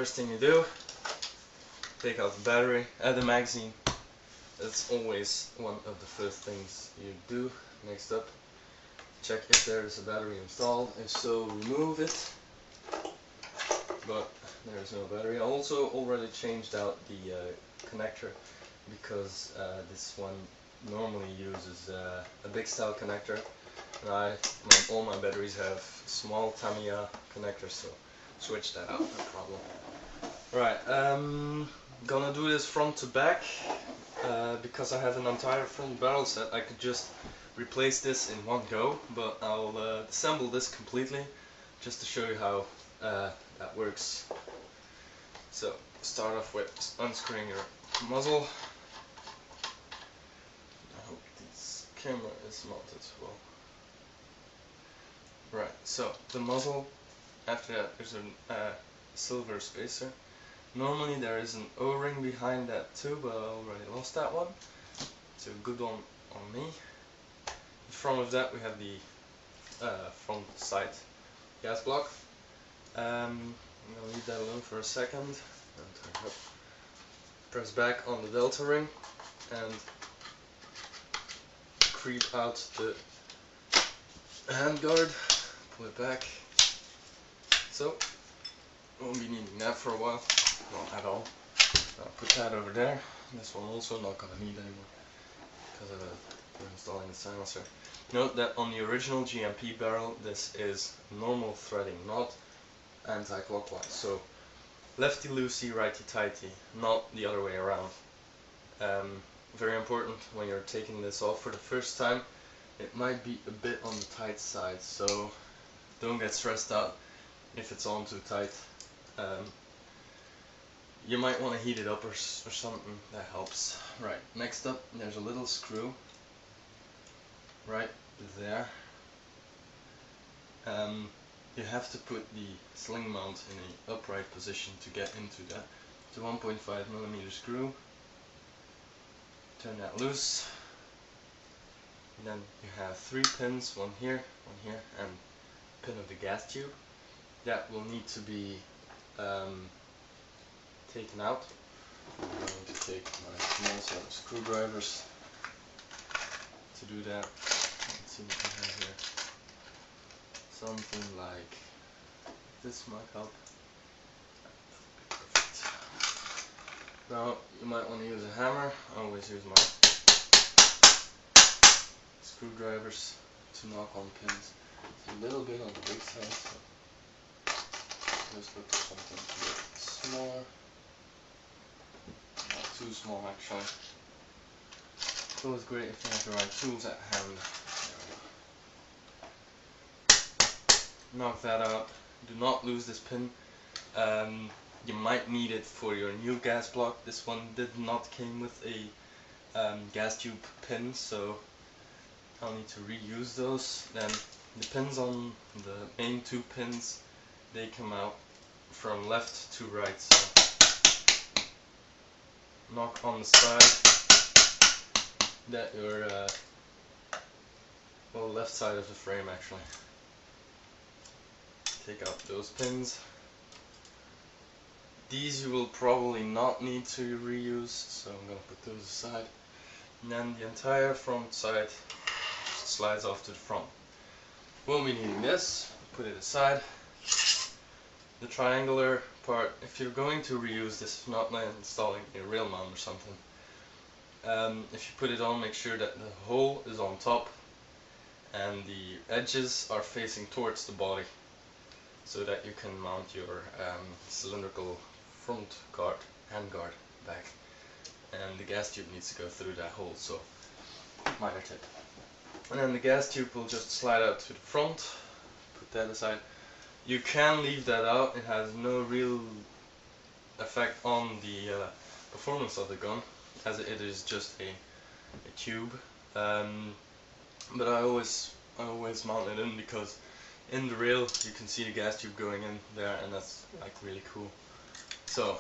first thing you do, take out the battery, the magazine. That's always one of the first things you do. Next up, check if there is a battery installed. If so, remove it. But there is no battery. I also already changed out the connector because this one normally uses a big style connector, and all my batteries have small Tamiya connectors, so switch that out, no problem. Right, gonna do this front to back. Because I have an entire front barrel set, I could just replace this in one go, but I'll disassemble this completely just to show you how that works. So start off with unscrewing your muzzle. I hope this camera is mounted well. Right, so the muzzle, after that there's a silver spacer. Normally there is an O-ring behind that too, but I already lost that one. So good on me. In front of that we have the front side gas block. I'm going to leave that alone for a second. And turn up. Press back on the delta ring and creep out the handguard. Pull it back. So, won't be needing that for a while. Not at all. I'll put that over there. This one also not gonna need anymore because we're installing the silencer. Note that on the original GMP barrel this is normal threading, not anti-clockwise. So lefty loosey, righty tighty, not the other way around. Very important when you're taking this off for the first time. It might be a bit on the tight side, so don't get stressed out if it's on too tight. You might want to heat it up or something, that helps. Right, next up there's a little screw right there. You have to put the sling mount in an upright position to get into that. It's a 1.5mm screw. Turn that loose. And then you have 3 pins, one here, and a pin of the gas tube. That will need to be taken out. I'm going to take my small set of screwdrivers to do that. Let's see what we have here. Something like this might help. Perfect. Now you might want to use a hammer. I always use my screwdrivers to knock on pins. It's a little bit on the big side, so just look for something a bit smaller. Not too small actually. It's always great if you have the right tools at hand. Knock that out. Do not lose this pin. You might need it for your new gas block. This one did not came with a gas tube pin, so I'll need to reuse those. Then the pins on the main 2 pins, they come out from left to right. So knock on the side that your well, left side of the frame actually. Take out those pins. These you will probably not need to reuse, so I'm going to put those aside. And then the entire front side just slides off to the front. Won't be needing this, put it aside. The triangular part, if you're going to reuse this, not installing a rail mount or something, if you put it on, make sure that the hole is on top and the edges are facing towards the body, so that you can mount your cylindrical front guard, handguard back, and the gas tube needs to go through that hole, so minor tip. And then the gas tube will just slide out to the front. Put that aside. You can leave that out, it has no real effect on the performance of the gun, as it is just a tube. But I always mount it in because in the rail you can see the gas tube going in there, and that's like really cool. So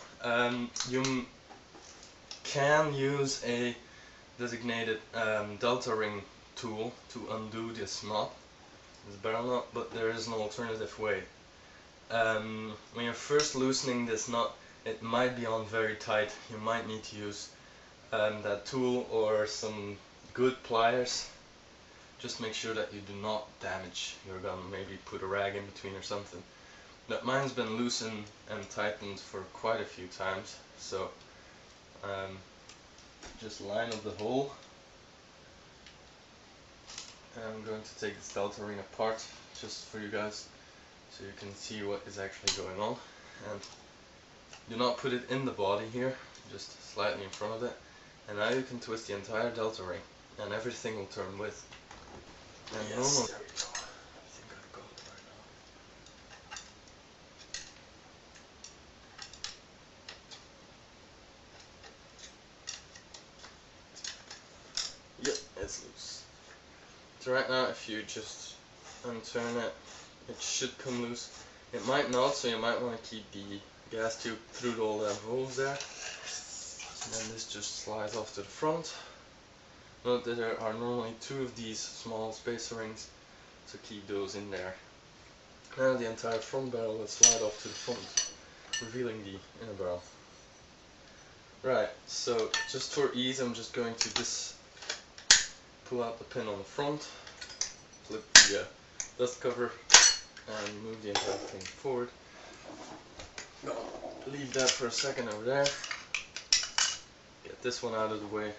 you can use a designated delta ring tool to undo this knot, this barrel knot, but there is an alternative way. when you're first loosening this nut, it might be on very tight. You might need to use that tool or some good pliers. Just make sure that you do not damage your gun. Maybe put a rag in between or something. But mine's been loosened and tightened for quite a few times, so just line up the hole. And I'm going to take this delta ring apart just for you guys so you can see what is actually going on. And do not put it in the body here, just slightly in front of it. And now you can twist the entire delta ring and everything will turn with. And yes, normally, there we go. I think I've got it right now. Yep, it's loose. So right now, if you just unturn it, it should come loose. It might not, so you might want to keep the gas tube through all the holes there. And then this just slides off to the front. Note that there are normally 2 of these small spacer rings, so keep those in there. Now the entire front barrel will slide off to the front, revealing the inner barrel. Right, so just for ease, I'm just going to pull out the pin on the front, flip the dust cover, and move the entire thing forward. Leave that for a second over there. Get this one out of the way.